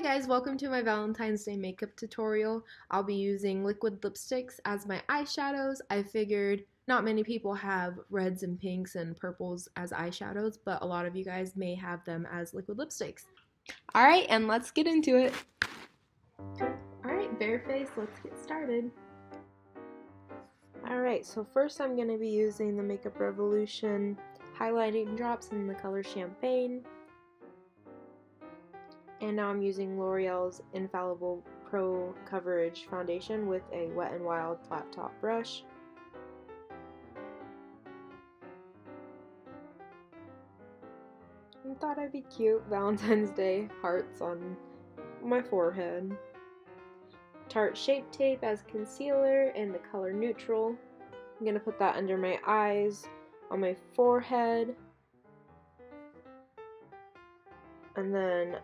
Hi guys, welcome to my Valentine's Day makeup tutorial. I'll be using liquid lipsticks as my eyeshadows. I figured not many people have reds and pinks and purples as eyeshadows, but a lot of you guys may have them as liquid lipsticks. Alright, and let's get into it. Alright, bare face, let's get started. Alright, so first I'm going to be using the Makeup Revolution highlighting drops in the color Champagne. And now I'm using L'Oreal's Infallible Pro Coverage Foundation with a Wet n Wild flat top brush. I thought I'd be cute, Valentine's Day, hearts on my forehead. Tarte Shape Tape as concealer in the color Neutral. I'm going to put that under my eyes, on my forehead, and then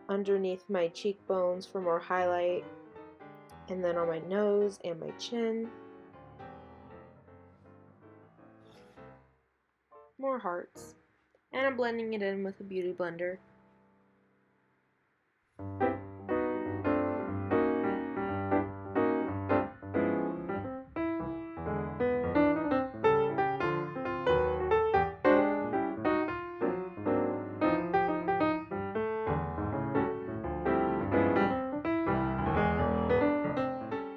underneath my cheekbones for more highlight, and then on my nose and my chin. More hearts. And I'm blending it in with a beauty blender.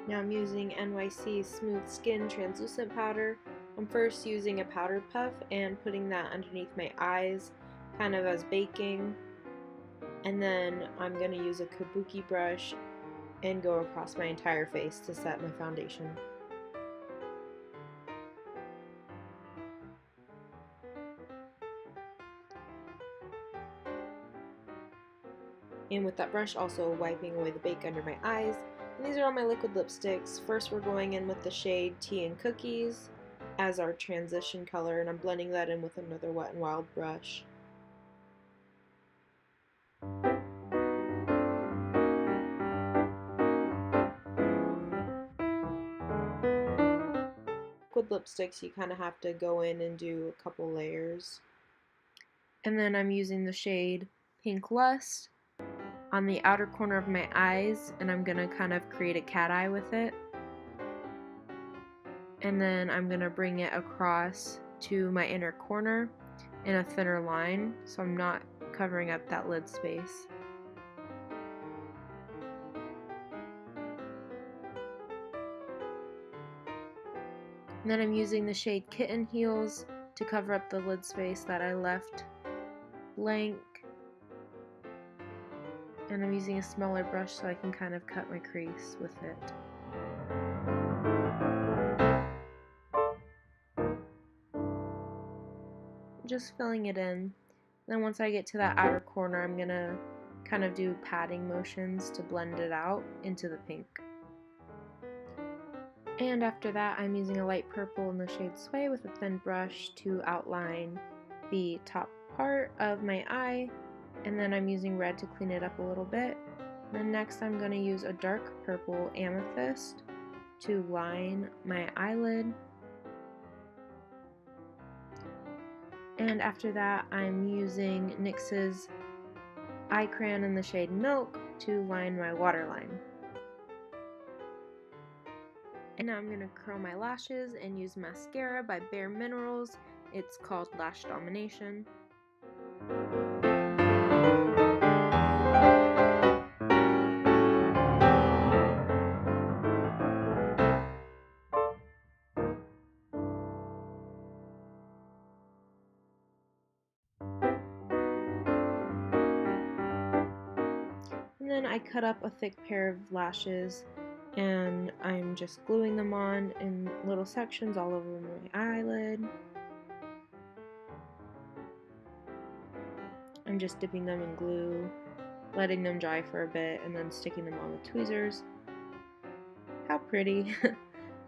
Now I'm using NYC's Smooth Skin Translucent Powder. I'm first using a powder puff and putting that underneath my eyes, kind of as baking. And then I'm going to use a kabuki brush and go across my entire face to set my foundation. And with that brush, also wiping away the bake under my eyes. And these are all my liquid lipsticks. First we're going in with the shade Tea and Cookies as our transition color, and I'm blending that in with another Wet n Wild brush. Liquid lipsticks, you kind of have to go in and do a couple layers. And then I'm using the shade Pink Lust on the outer corner of my eyes, and I'm going to kind of create a cat eye with it. And then I'm going to bring it across to my inner corner in a thinner line, so I'm not covering up that lid space. And then I'm using the shade Kitten Heels to cover up the lid space that I left blank. And I'm using a smaller brush so I can kind of cut my crease with it. Just filling it in. Then once I get to that outer corner, I'm going to kind of do patting motions to blend it out into the pink. And after that, I'm using a light purple in the shade Sway with a thin brush to outline the top part of my eye. And then I'm using red to clean it up a little bit. Then next I'm going to use a dark purple amethyst to line my eyelid. And after that I'm using NYX's eye crayon in the shade Milk to line my waterline. And now I'm going to curl my lashes and use mascara by Bare Minerals. It's called Lash Domination. And then I cut up a thick pair of lashes and I'm just gluing them on in little sections all over my eyelid. I'm just dipping them in glue, letting them dry for a bit, and then sticking them on with tweezers. How pretty! And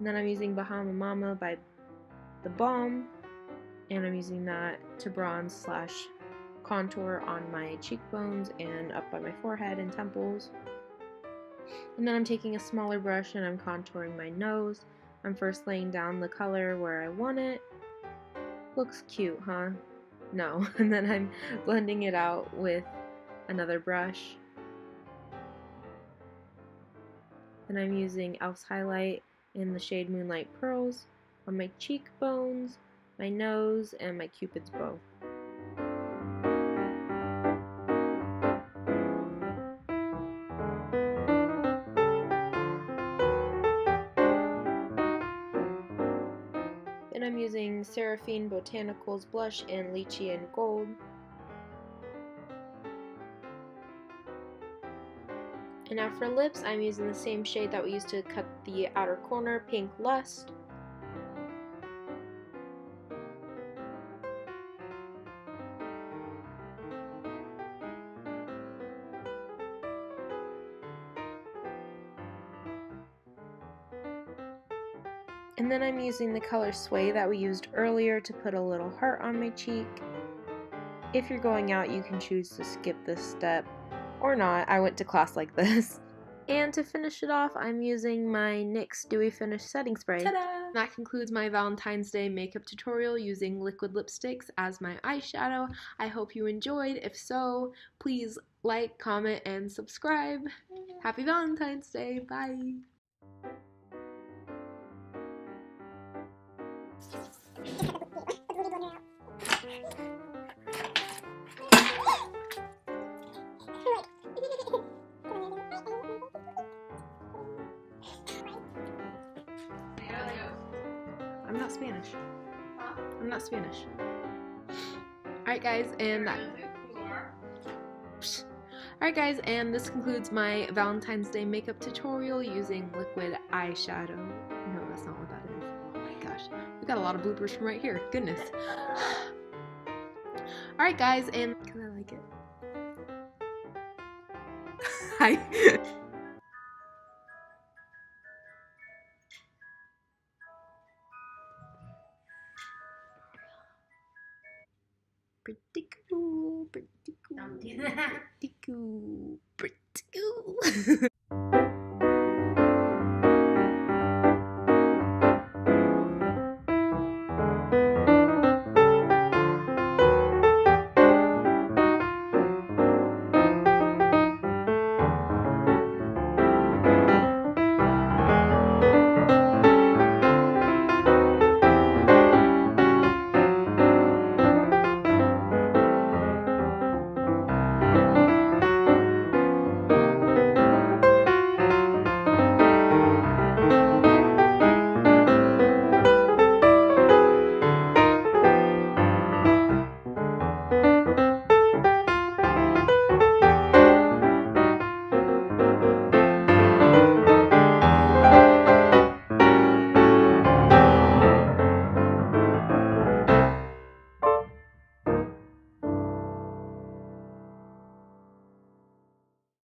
then I'm using Bahama Mama by The Balm, and I'm using that to bronze slash contour on my cheekbones and up by my forehead and temples. And then I'm taking a smaller brush and I'm contouring my nose. I'm first laying down the color where I want it. Looks cute, huh? No. And then I'm blending it out with another brush. And I'm using e.l.f.'s highlight in the shade Moonlight Pearls on my cheekbones, my nose, and my cupid's bow. Then I'm using Seraphine Botanicals blush in Lychee and Gold. And now for lips, I'm using the same shade that we used to cut the outer corner, Pink Lust. And then I'm using the color Sway that we used earlier to put a little heart on my cheek. If you're going out, you can choose to skip this step or not. I went to class like this. And to finish it off, I'm using my NYX Dewy Finish Setting Spray. Ta-da! That concludes my Valentine's Day makeup tutorial using liquid lipsticks as my eyeshadow. I hope you enjoyed. If so, please like, comment, and subscribe. Happy Valentine's Day. Bye! I'm not Spanish. I'm not Spanish. Alright guys, and this concludes my Valentine's Day makeup tutorial using liquid eyeshadow. No, that's not what that is. Oh my gosh. We got a lot of bloopers from right here. Goodness. Alright guys, and because I like it. Hi. Pretty cool, pretty cool. Don't do that. Pretty cool, pretty cool.